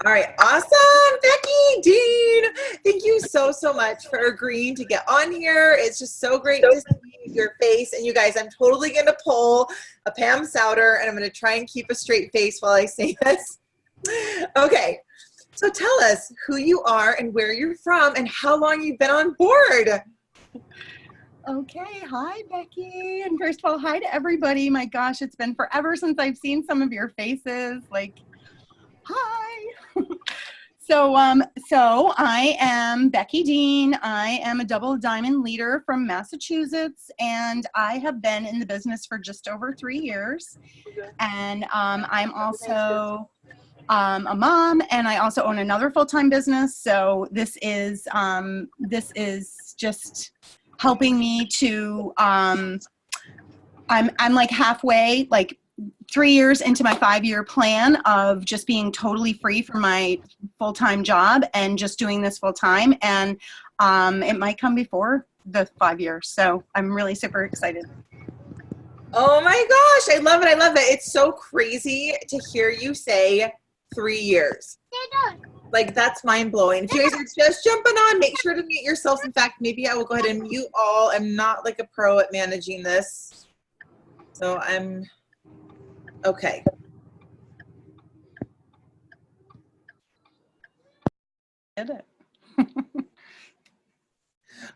All right, awesome, Becky, Dean. Thank you so much for agreeing to get on here. It's just so great to see your face. And you guys, I'm totally going to pull a Pam Souter, and I'm going to try and keep a straight face while I say this. Okay, so tell us who you are and where you're from and how long you've been on board. Okay, hi Becky, and first of all, hi to everybody. My gosh, it's been forever since I've seen some of your faces. Like, hi. So I am Becky Dean. I am a double diamond leader from Massachusetts, and I have been in the business for just over 3 years. And I'm also a mom, and I also own another full-time business. So this is just helping me to I'm like halfway, like 3 years into my 5-year plan of just being totally free from my full-time job and just doing this full-time. And it might come before the 5 years. So I'm really super excited. Oh my gosh, I love it. I love it. It's so crazy to hear you say 3 years. Like, that's mind blowing. If you guys are just jumping on, make sure to mute yourselves. In fact, maybe I will go ahead and mute all. I'm not like a pro at managing this. So I'm okay. Did it.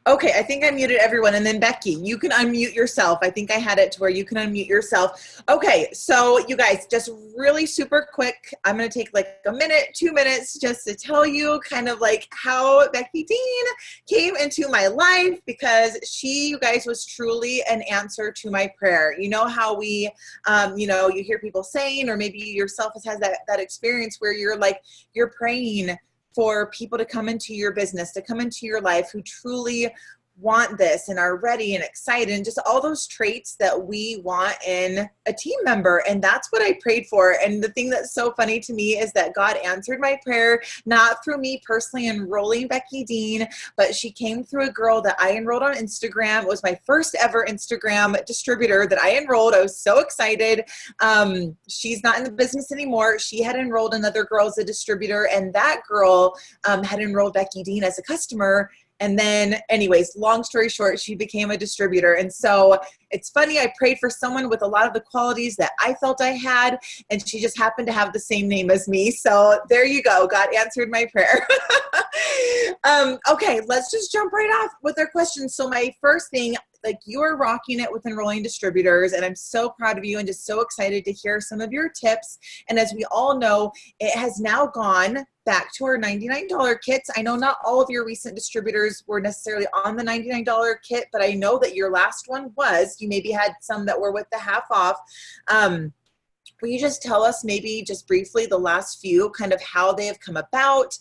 Okay, I think I muted everyone. And then Becky, you can unmute yourself. I think I had it to where you can unmute yourself. Okay, so you guys, just really super quick. I'm going to take like a minute, 2 minutes just to tell you kind of like how Becky Dean came into my life, because she, you guys, was truly an answer to my prayer. You know how we, you hear people saying, or maybe yourself has that experience where you're praying for people to come into your business, to come into your life who truly want this and are ready and excited, and just all those traits that we want in a team member. And that's what I prayed for. And the thing that's so funny to me is that God answered my prayer, not through me personally enrolling Becky Dean, but she came through a girl that I enrolled on Instagram. It was my first ever Instagram distributor that I enrolled. I was so excited. She's not in the business anymore. She had enrolled another girl as a distributor, and that girl had enrolled Becky Dean as a customer. And then anyways, long story short, she became a distributor. And so it's funny, I prayed for someone with a lot of the qualities that I felt I had, and she just happened to have the same name as me. So there you go. God answered my prayer. Okay, let's just jump right off with our questions. So my first thing, like, you are rocking it with enrolling distributors, and I'm so proud of you and just so excited to hear some of your tips. And as we all know, it has now gone back to our $99 kits. I know not all of your recent distributors were necessarily on the $99 kit, but I know that your last one was. You maybe had some that were with the half off. Will you just tell us maybe just briefly the last few, kind of how they have come about?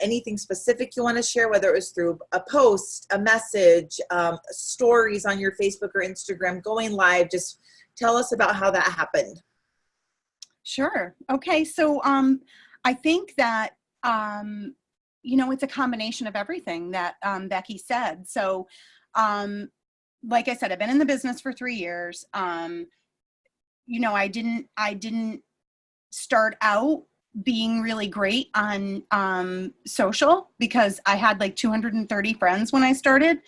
Anything specific you want to share, whether it was through a post, a message, stories on your Facebook or Instagram, going live? Just tell us about how that happened. Sure. Okay. So I think that, it's a combination of everything that Becky said. So like I said, I've been in the business for 3 years. I didn't start out being really great on social, because I had like 230 friends when I started,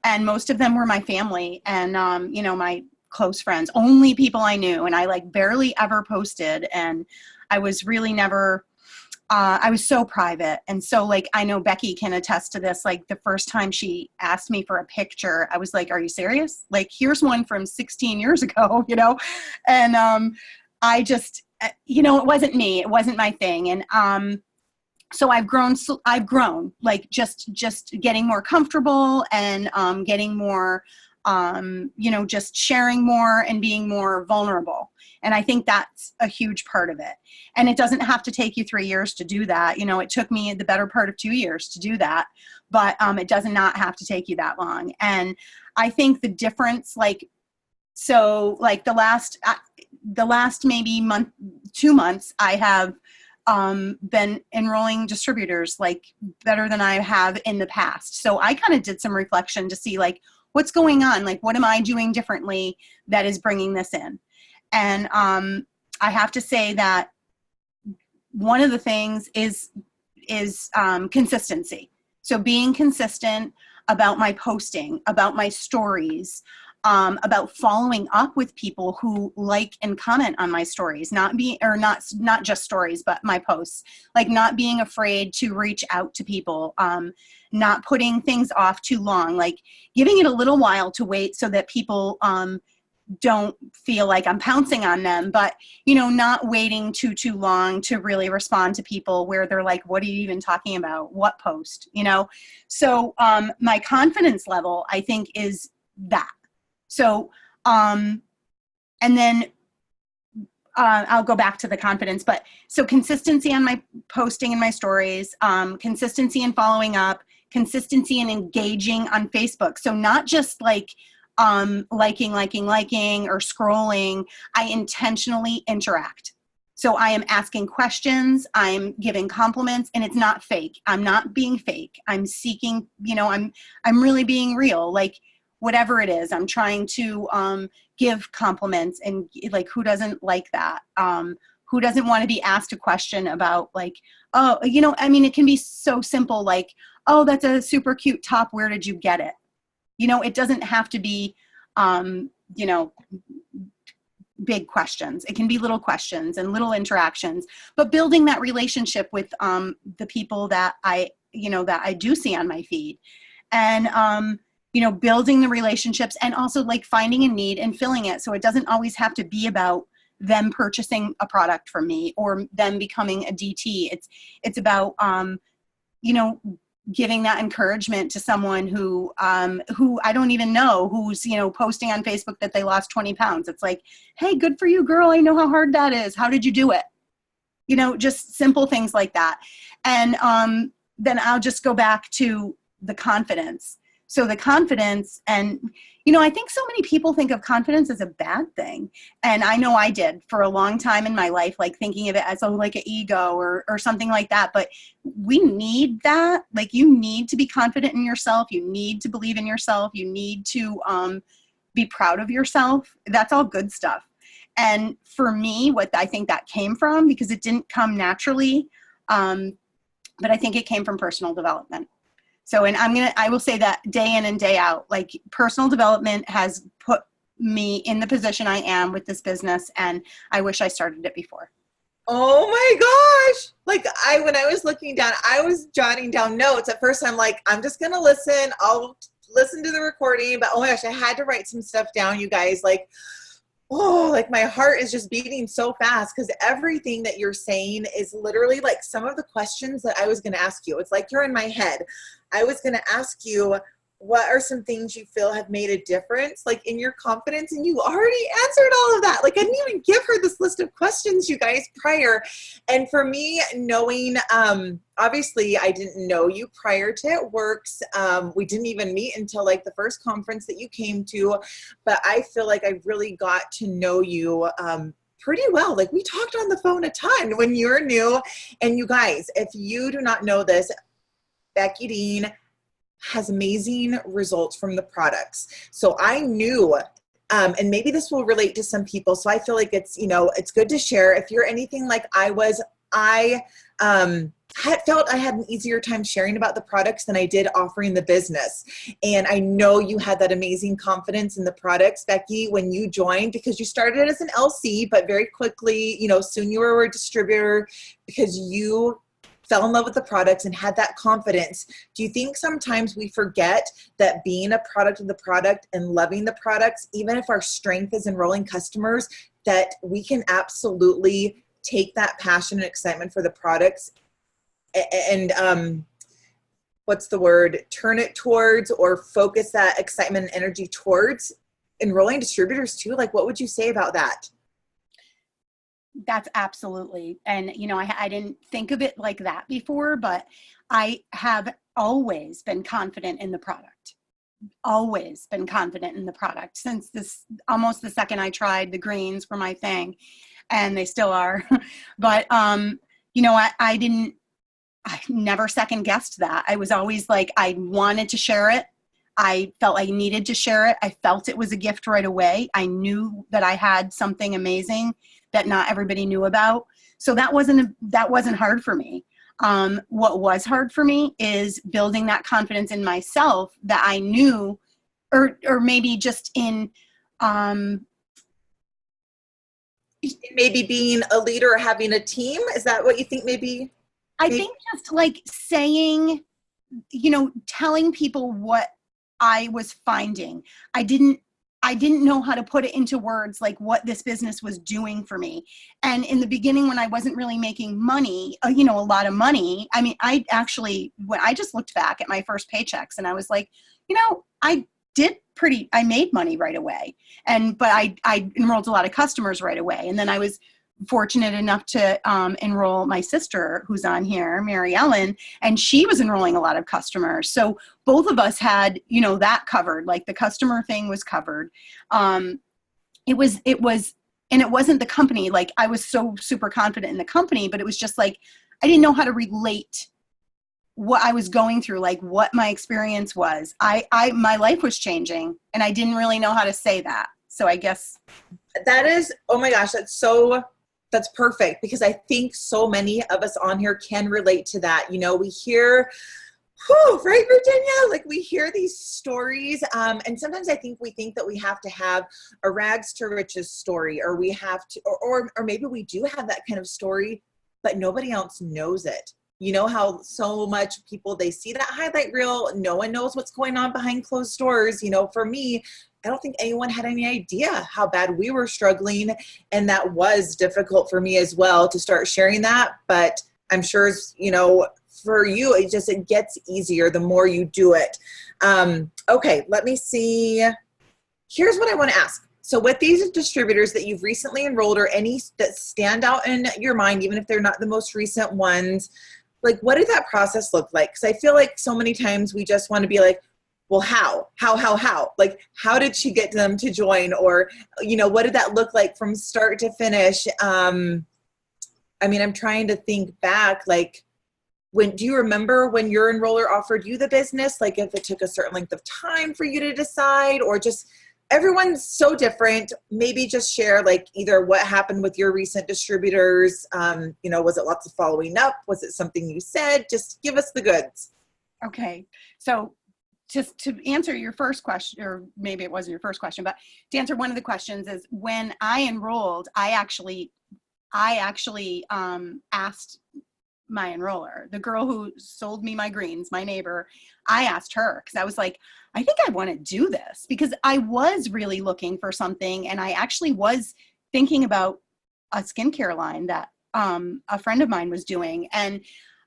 and most of them were my family and, my close friends, only people I knew. And I like barely ever posted, and I was really never, I was so private. And so like, I know Becky can attest to this. Like, the first time she asked me for a picture, I was like, are you serious? Like, here's one from 16 years ago, and I just, it wasn't me. It wasn't my thing. And so I've grown like just getting more comfortable and getting more, just sharing more and being more vulnerable. And I think that's a huge part of it. And it doesn't have to take you 3 years to do that. It took me the better part of 2 years to do that, but it does not have to take you that long. And I think the difference, so like the last maybe 2 months, I have been enrolling distributors like better than I have in the past. So I kind of did some reflection to see like, what's going on? Like, what am I doing differently that is bringing this in? And I have to say that one of the things is consistency. So being consistent about my posting, about my stories, about following up with people who like and comment on my stories, not just stories, but my posts, like not being afraid to reach out to people, not putting things off too long, like giving it a little while to wait so that people don't feel like I'm pouncing on them, but, not waiting too long to really respond to people where they're like, what are you even talking about? What post, So my confidence level, I think, is that. So, and then I'll go back to the confidence, but so consistency on my posting and my stories, consistency in following up, consistency in engaging on Facebook. So not just like liking or scrolling. I intentionally interact. So I am asking questions, I'm giving compliments, and it's not fake. I'm not being fake. I'm seeking, I'm really being real. Like whatever it is, I'm trying to give compliments, and like, who doesn't like that? Who doesn't want to be asked a question about like, oh, it can be so simple, like, oh, that's a super cute top. Where did you get it? It doesn't have to be, big questions. It can be little questions and little interactions, but building that relationship with the people that I do see on my feed, and building the relationships, and also like finding a need and filling it. So it doesn't always have to be about them purchasing a product from me or them becoming a DT. It's about, giving that encouragement to someone who I don't even know, who's, posting on Facebook that they lost 20 pounds. It's like, hey, good for you, girl. I know how hard that is. How did you do it? Just simple things like that. And then I'll just go back to the confidence. So the confidence, and, I think so many people think of confidence as a bad thing. And I know I did for a long time in my life, like thinking of it as like an ego or something like that. But we need that. Like, you need to be confident in yourself. You need to believe in yourself. You need to be proud of yourself. That's all good stuff. And for me, what I think that came from, because it didn't come naturally, but I think it came from personal development. So, and I will say that day in and day out, like personal development has put me in the position I am with this business. And I wish I started it before. Oh my gosh. Like when I was looking down, I was jotting down notes. At first I'm like, I'm just going to listen. I'll listen to the recording, but oh my gosh, I had to write some stuff down, you guys. Like, oh, like my heart is just beating so fast, because everything that you're saying is literally like some of the questions that I was going to ask you. It's like you're in my head. I was going to ask you, what are some things you feel have made a difference, like in your confidence? And you already answered all of that. Like I didn't even give her this list of questions, you guys, prior. And for me, knowing, obviously I didn't know you prior to It Works. We didn't even meet until like the first conference that you came to, but I feel like I really got to know you pretty well. Like we talked on the phone a ton when you were new. And you guys, if you do not know this, Becky Dean has amazing results from the products. So I knew, and maybe this will relate to some people, so I feel like it's, it's good to share. If you're anything like I was, I had felt I had an easier time sharing about the products than I did offering the business. And I know you had that amazing confidence in the products, Becky, when you joined, because you started as an LC, but very quickly, soon you were a distributor because you fell in love with the products and had that confidence. Do you think sometimes we forget that being a product of the product and loving the products, even if our strength is enrolling customers, that we can absolutely take that passion and excitement for the products and what's the word, turn it towards, or focus that excitement and energy towards enrolling distributors too? Like, what would you say about that? That's absolutely. And, I didn't think of it like that before, but I have always been confident in the product. Always been confident in the product since almost the second I tried. The greens were my thing, and they still are. But, I never second guessed that. I was always like, I wanted to share it. I felt I needed to share it. I felt it was a gift right away. I knew that I had something amazing that not everybody knew about. So that wasn't hard for me. What was hard for me is building that confidence in myself that I knew, or maybe just in, maybe being a leader or having a team. Is that what you think maybe? I think just like saying, telling people what I was finding. I didn't know how to put it into words, like what this business was doing for me. And in the beginning, when I wasn't really making money, a lot of money, I mean, when I just looked back at my first paychecks and I was like, I made money right away. But I enrolled a lot of customers right away. And then I was fortunate enough to enroll my sister, who's on here, Mary Ellen, and she was enrolling a lot of customers. So both of us had, that covered, like the customer thing was covered. It wasn't the company. Like I was so super confident in the company, but it was just like, I didn't know how to relate what I was going through, like what my experience was. My life was changing and I didn't really know how to say that. So I guess that is, oh my gosh, that's perfect, because I think so many of us on here can relate to that. We hear, right, Virginia? Like we hear these stories. And sometimes I think we think that we have to have a rags to riches story, or we have to, or maybe we do have that kind of story, but nobody else knows it. You know how so much people, they see that highlight reel, no one knows what's going on behind closed doors. For me, I don't think anyone had any idea how bad we were struggling. And that was difficult for me as well to start sharing that. But I'm sure, for you, it gets easier the more you do it. Okay, let me see. Here's what I want to ask. So with these distributors that you've recently enrolled, or any that stand out in your mind, even if they're not the most recent ones, like what did that process look like? Because I feel like so many times we just want to be like, well, how? Like, how did she get them to join? Or, what did that look like from start to finish? I'm trying to think back, like, do you remember when your enroller offered you the business? Like if it took a certain length of time for you to decide, or just everyone's so different. Maybe just share like either what happened with your recent distributors. Was it lots of following up? Was it something you said? Just give us the goods. Okay. So just to answer your first question, or maybe it wasn't your first question, but to answer one of the questions, is when I enrolled, I actually asked my enroller, the girl who sold me my greens, my neighbor, I asked her, because I was like, I think I want to do this, because I was really looking for something. And I actually was thinking about a skincare line that a friend of mine was doing. And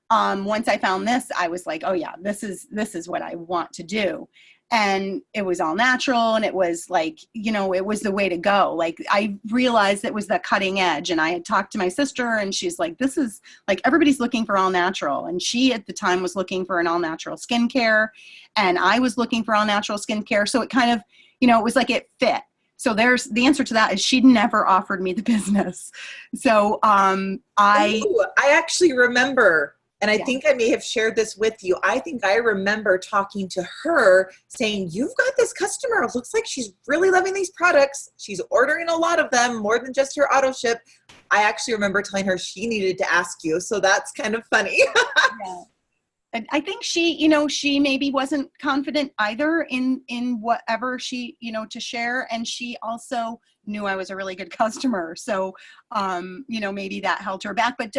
once I found this, I was like, oh yeah, this is what I want to do. And it was all natural, and it was like, it was the way to go. Like I realized it was the cutting edge, and I had talked to my sister, and she's like, this is like, everybody's looking for all natural. And she at the time was looking for an all natural skincare, and I was looking for all natural skincare. So it kind of, it was like it fit. So there's the answer to that is she never offered me the business. So I actually remember. And I think I may have shared this with you. I think I remember talking to her saying, you've got this customer. It looks like she's really loving these products. She's ordering a lot of them, more than just her auto ship. I actually remember telling her she needed to ask you. So that's kind of funny. Yeah. And I think she maybe wasn't confident either in whatever she, to share. And she also knew I was a really good customer. So, maybe that held her back. But,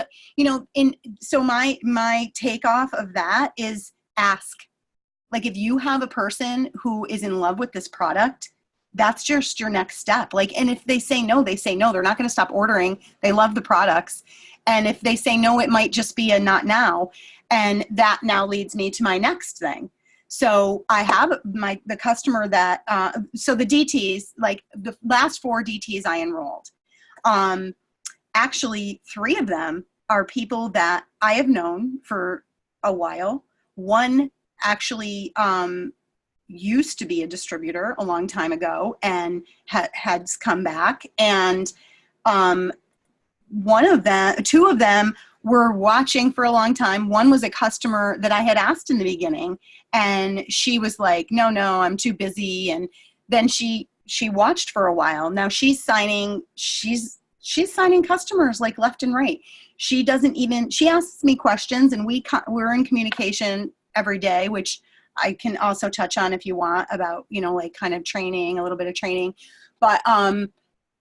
so my takeoff of that is ask. Like if you have a person who is in love with this product, that's just your next step. Like, and if they say no, they say no. They're not going to stop ordering. They love the products. And if they say no, it might just be a not now. And that now leads me to my next thing. So I have the customer that, so the DTs, like the last 4 DTs I enrolled, actually 3 of them are people that I have known for a while. One actually used to be a distributor a long time ago and had come back. And 2 of them were watching for a long time. One was a customer that I had asked in the beginning, and she was like, no, I'm too busy. And then she watched for a while. Now she's she's signing customers like left and right. She doesn't even, she asks me questions, and we're in communication every day, which I can also touch on if you want, about, you know, like kind of training, a little bit of training. But,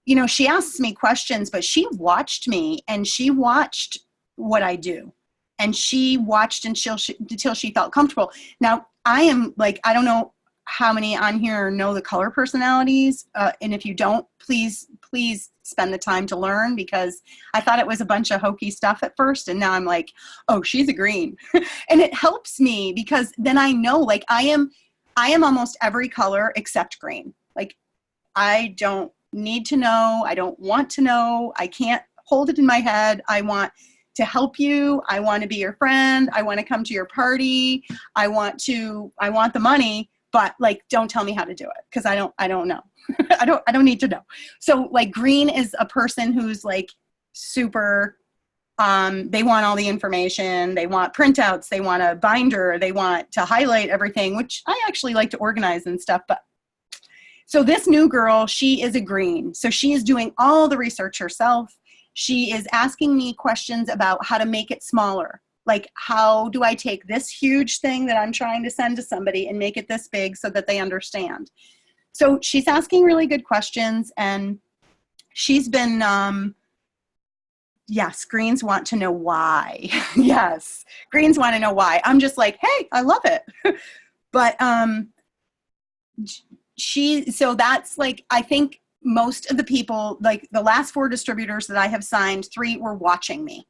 you know, she asks me questions, but she watched me, and she watched what I do. And she watched until she felt comfortable. Now, I am like, I don't know how many on here know the color personalities. And if you don't, please spend the time to learn, because I thought it was a bunch of hokey stuff at first. And now I'm like, oh, she's a green. And it helps me, because then I know, like, I am almost every color except green. Like, I don't need to know. I don't want to know. I can't hold it in my head. I want to help you. I want to be your friend. I want to come to your party. I want the money, but like, don't tell me how to do it, because I don't know. I don't need to know. So like, green is a person who's like super, they want all the information. They want printouts. They want a binder. They want to highlight everything, which I actually like to organize and stuff. But so this new girl, she is a green. So she is doing all the research herself. She is asking me questions about how to make it smaller. Like, how do I take this huge thing that I'm trying to send to somebody and make it this big so that they understand? So she's asking really good questions, and she's been, yes, greens want to know why. Yes, greens want to know why. I'm just like, hey, I love it. But so that's like, I think most of the people, like the last 4 distributors that I have signed, 3 were watching me,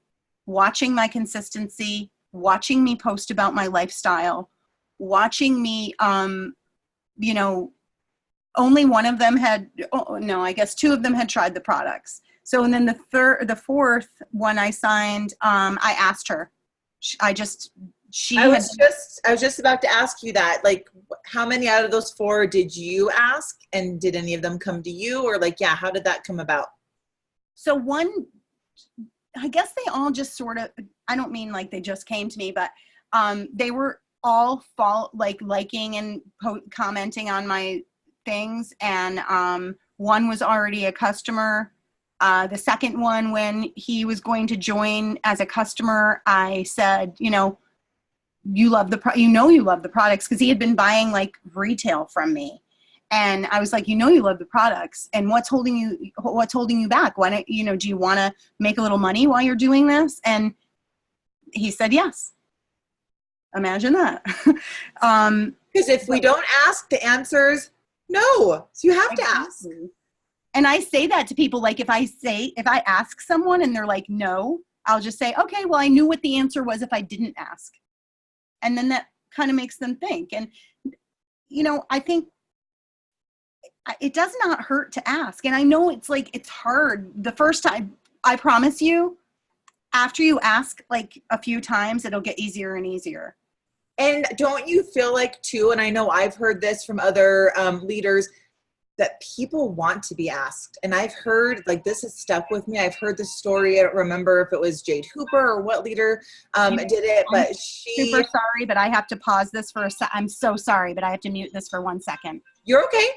watching my consistency, watching me post about my lifestyle, watching me, you know, only one of them had, no, I guess 2 of them had tried the products. So, and then the 4th one I signed, I asked her, I was just about to ask you that, like, how many out of those 4 did you ask, and did any of them come to you, or like, yeah, how did that come about? So one, I guess they all just sort of, I don't mean like they just came to me, but they were all liking and commenting on my things. And one was already a customer. The second one, when he was going to join as a customer, I said, you know, you love the products, because he had been buying like retail from me. And I was like, you know, you love the products, and what's holding you back? Why don't, you know, do you want to make a little money while you're doing this? And he said, yes. Imagine that. Because if we don't ask, the answer's no. So you have to ask. And I say that to people, like, if I ask someone and they're like, no, I'll just say, okay, well, I knew what the answer was if I didn't ask. And then that kind of makes them think. And, you know, I think it does not hurt to ask. And I know it's like, it's hard the first time. I promise you, after you ask like a few times, it'll get easier and easier. And don't you feel like too, and I know I've heard this from other leaders, that people want to be asked. And I've heard, like, this has stuck with me. I've heard the story. I don't remember if it was Jade Hooper or what leader did it, but super sorry, but I have to pause this for a sec. I'm so sorry, but I have to mute this for 1 second. You're okay.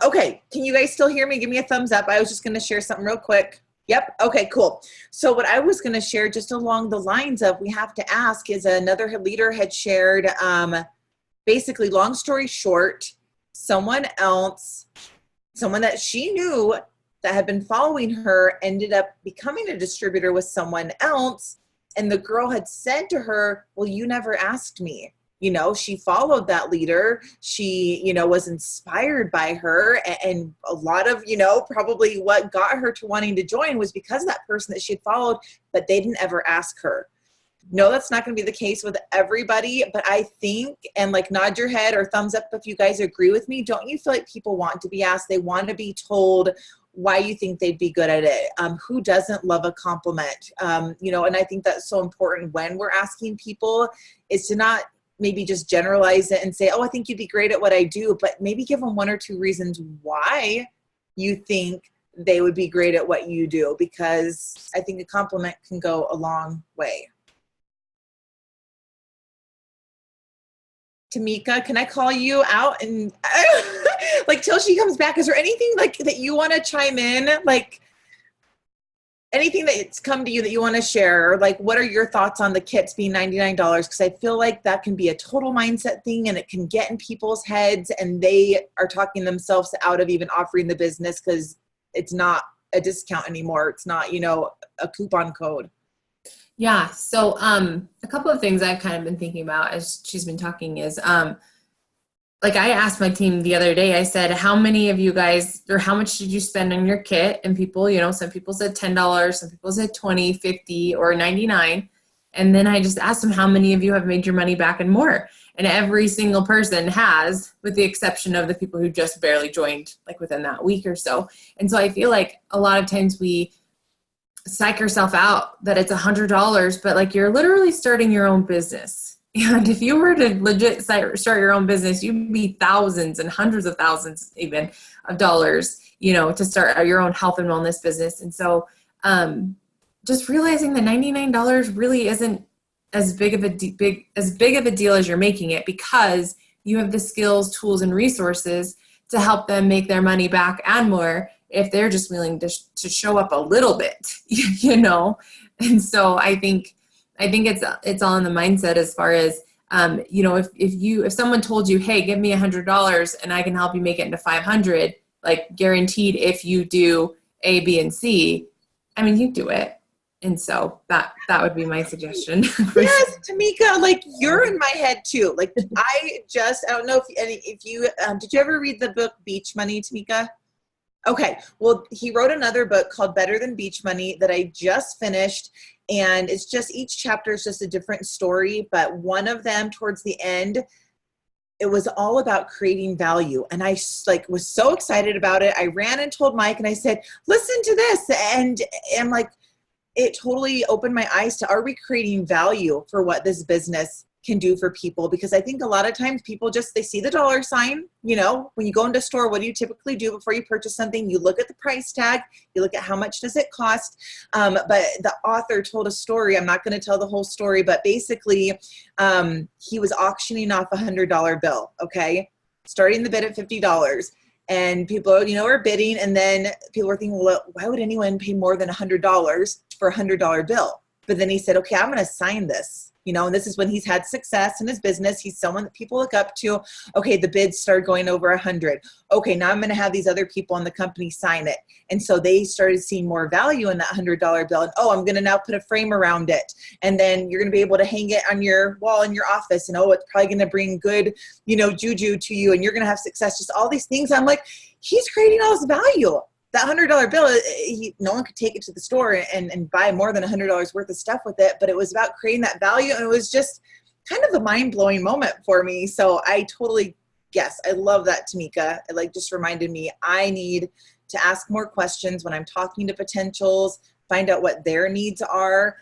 Okay. Can you guys still hear me? Give me a thumbs up. I was just going to share something real quick. Yep. Okay, cool. So what I was going to share, just along the lines of we have to ask, is another leader had shared, basically, long story short, someone that she knew that had been following her ended up becoming a distributor with someone else. And the girl had said to her, well, you never asked me. You know, she followed that leader. She, you know, was inspired by her. And a lot of, you know, probably what got her to wanting to join was because of that person that she had followed, but they didn't ever ask her. No, that's not going to be the case with everybody, but I think, and like nod your head or thumbs up if you guys agree with me, don't you feel like people want to be asked? They want to be told why you think they'd be good at it. Who doesn't love a compliment? You know, and I think that's so important when we're asking people, is to not maybe just generalize it and say, oh, I think you'd be great at what I do, but maybe give them 1 or 2 reasons why you think they would be great at what you do, because I think a compliment can go a long way. Tamika, can I call you out? And like till she comes back, is there anything like that you want to chime in? Like anything that's come to you that you want to share? Or like, what are your thoughts on the kits being $99? Because I feel like that can be a total mindset thing and it can get in people's heads and they are talking themselves out of even offering the business because it's not a discount anymore. It's not, you know, a coupon code. Yeah. So a couple of things I've kind of been thinking about as she's been talking is like I asked my team the other day, I said, how many of you guys, or how much did you spend on your kit? And people, you know, some people said $10, some people said 20, 50, or 99. And then I just asked them, how many of you have made your money back and more? And every single person has, with the exception of the people who just barely joined like within that week or so. And so I feel like a lot of times we psych yourself out that it's $100, but like you're literally starting your own business. And if you were to legit start your own business, you'd be thousands and hundreds of thousands even of dollars, you know, to start your own health and wellness business. And so just realizing that $99 really isn't as big of a deal as you're making it, because you have the skills, tools, and resources to help them make their money back and more if they're just willing to show up a little bit, you know? And so I think it's all in the mindset as far as, you know, if someone told you, hey, give me $100 and I can help you make it into 500, like guaranteed if you do A, B, and C, I mean, you do it. And so that would be my suggestion. Yes, Tamika, like you're in my head too. Like I don't know if you, did you ever read the book Beach Money, Tamika? Okay. Well, he wrote another book called Better Than Beach Money that I just finished. And it's just, each chapter is just a different story. But one of them towards the end, it was all about creating value. And I like was so excited about it. I ran and told Mike and I said, listen to this. And I'm like, it totally opened my eyes to, are we creating value for what this business can do for people? Because I think a lot of times people they see the dollar sign, you know, when you go into a store, what do you typically do before you purchase something? You look at the price tag, you look at how much does it cost. But the author told a story. I'm not going to tell the whole story, but basically he was auctioning off $100 bill. Okay. Starting the bid at $50. And people, you know, are bidding. And then people were thinking, well, why would anyone pay more than $100 for a $100 bill? But then he said, okay, I'm going to sign this. You know, and this is when he's had success in his business. He's someone that people look up to. Okay, the bids started going over 100. Okay, now I'm going to have these other people in the company sign it. And so they started seeing more value in that $100 bill. And I'm going to now put a frame around it. And then you're going to be able to hang it on your wall in your office. And it's probably going to bring good, you know, juju to you. And you're going to have success. Just all these things. I'm like, he's creating all this value. That $100 bill, no one could take it to the store and buy more than $100 worth of stuff with it. But it was about creating that value. And it was just kind of a mind-blowing moment for me. So I totally, yes, I love that, Tamika. It like just reminded me I need to ask more questions when I'm talking to potentials, find out what their needs are.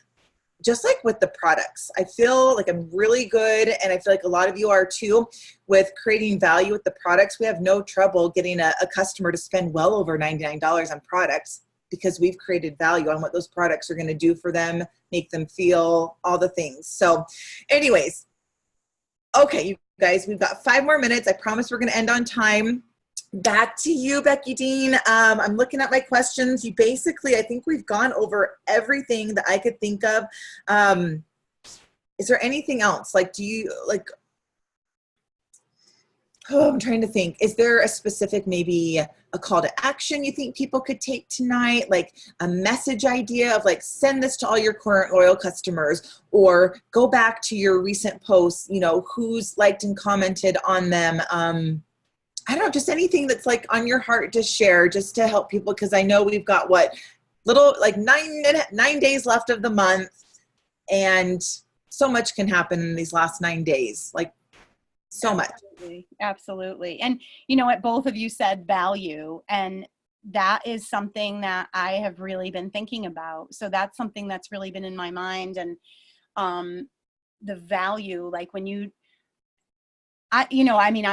Just like with the products, I feel like I'm really good, and I feel like a lot of you are too, with creating value with the products. We have no trouble getting a customer to spend well over $99 on products because we've created value on what those products are going to do for them, make them feel, all the things. So anyways, okay, you guys, we've got 5 more minutes. I promise we're going to end on time. Back to you, Becky Dean. I'm looking at my questions. You basically, I think we've gone over everything that I could think of. Is there anything else? Like, do you like, I'm trying to think. Is there a specific, maybe a call to action you think people could take tonight? Like a message idea of like, send this to all your current loyal customers, or go back to your recent posts, you know, who's liked and commented on them. I don't know, just anything that's like on your heart to share, just to help people. Cause I know we've got like 9 days left of the month, and so much can happen in these last 9 days. Like so much. Absolutely. And you know what, both of you said value, and that is something that I have really been thinking about. So that's something that's really been in my mind. And the value, like when I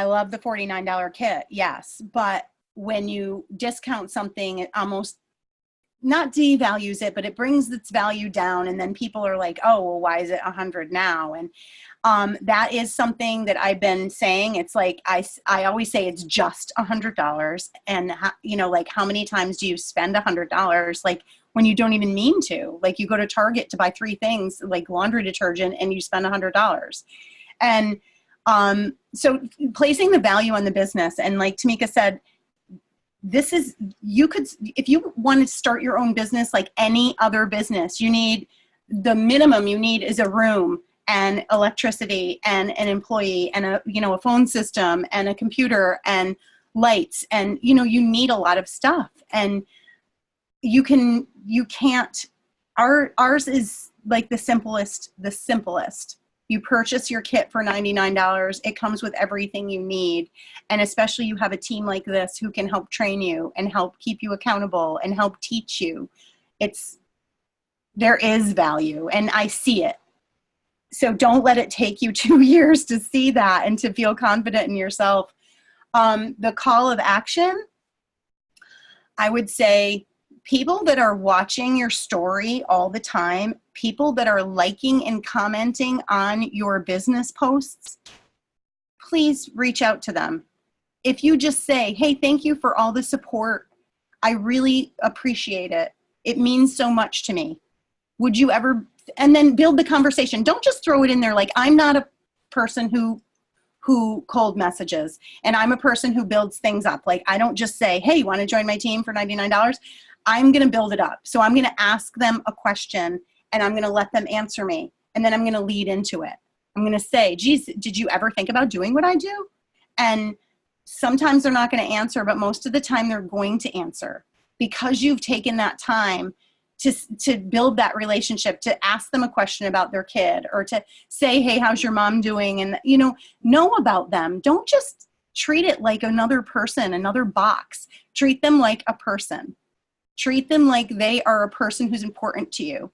love the $49 kit. Yes. But when you discount something, it almost not devalues it, but it brings its value down. And then people are like, oh, well, why is it 100 now? And that is something that I've been saying. It's like, I always say it's just $100. And like, how many times do you spend $100? Like, when you don't even mean to, like, you go to Target to buy 3 things like laundry detergent and you spend $100. And so placing the value on the business, and like Tamika said, this is, you could, if you want to start your own business like any other business, you need, the minimum you need is a room and electricity and an employee and a phone system and a computer and lights. And, you need a lot of stuff, and you can't, ours is like the simplest. You purchase your kit for $99. It comes with everything you need. And especially you have a team like this who can help train you and help keep you accountable and help teach you. There is value, and I see it. So don't let it take you 2 years to see that and to feel confident in yourself. The call of action, I would say, people that are watching your story all the time, people that are liking and commenting on your business posts, please reach out to them. If you just say, hey, thank you for all the support. I really appreciate it. It means so much to me. Would you ever, and then build the conversation. Don't just throw it in there like, I'm not a person who cold messages, and I'm a person who builds things up. Like, I don't just say, hey, you want to join my team for $99? I'm going to build it up. So I'm going to ask them a question, and I'm going to let them answer me. And then I'm going to lead into it. I'm going to say, geez, did you ever think about doing what I do? And sometimes they're not going to answer, but most of the time they're going to answer, because you've taken that time to build that relationship, to ask them a question about their kid, or to say, hey, how's your mom doing? And, know about them. Don't just treat it like another person, another box. Treat them like a person. Treat them like they are a person who's important to you,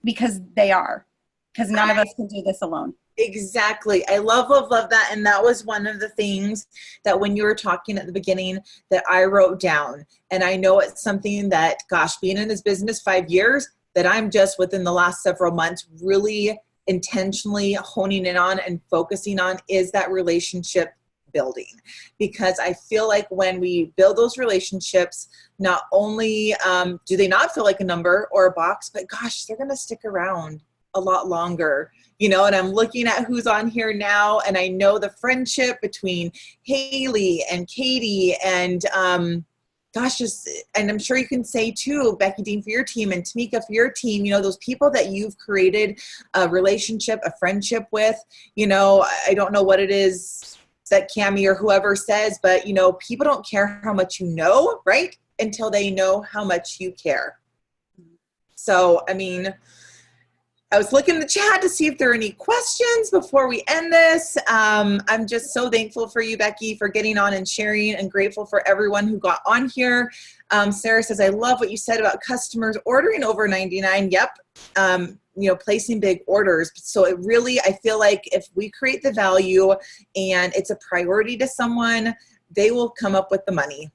because they are, because none of us can do this alone. Exactly. I love that. And that was one of the things that when you were talking at the beginning that I wrote down. And I know it's something that, gosh, being in this business 5 years, that I'm just within the last several months really intentionally honing in on and focusing on, is that relationship building. Because I feel like when we build those relationships, not only do they not feel like a number or a box, but gosh, they're going to stick around a lot longer, and I'm looking at who's on here now, and I know the friendship between Haley and Katie and and I'm sure you can say too, Becky Dean for your team and Tamika for your team, those people that you've created a relationship, a friendship with, I don't know what it is that Cammie or whoever says, but people don't care how much you know, right? Until they know how much you care. So, I was looking in the chat to see if there are any questions before we end this. I'm just so thankful for you, Becky, for getting on and sharing, and grateful for everyone who got on here. Sarah says, I love what you said about customers ordering over $99. Yep. Placing big orders. So it really, I feel like if we create the value and it's a priority to someone, they will come up with the money.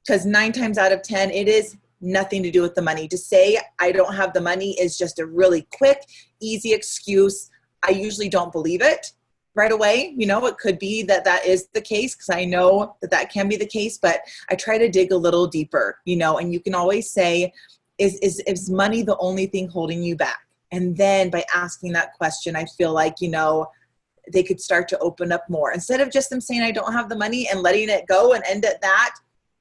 Because 9 times out of 10, it is nothing to do with the money. To say I don't have the money is just a really quick, easy excuse. I usually don't believe it right away. It could be that is the case, because I know that can be the case, but I try to dig a little deeper, and you can always say, is money the only thing holding you back? And then by asking that question, I feel like, they could start to open up more. Instead of just them saying, I don't have the money, and letting it go and end at that,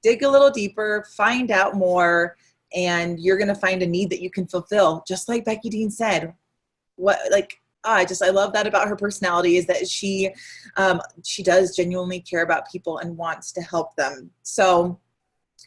dig a little deeper, find out more, and you're going to find a need that you can fulfill. Just like Becky Dean said, I love that about her personality, is that she does genuinely care about people and wants to help them. So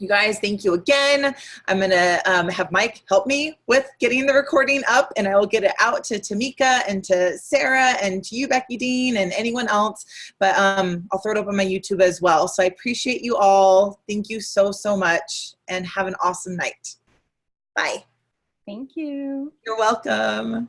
you guys, thank you again. I'm going to have Mike help me with getting the recording up, and I will get it out to Tamika and to Sarah and to you, Becky Dean, and anyone else. But I'll throw it up on my YouTube as well. So I appreciate you all. Thank you so, so much, and have an awesome night. Bye. Thank you. You're welcome.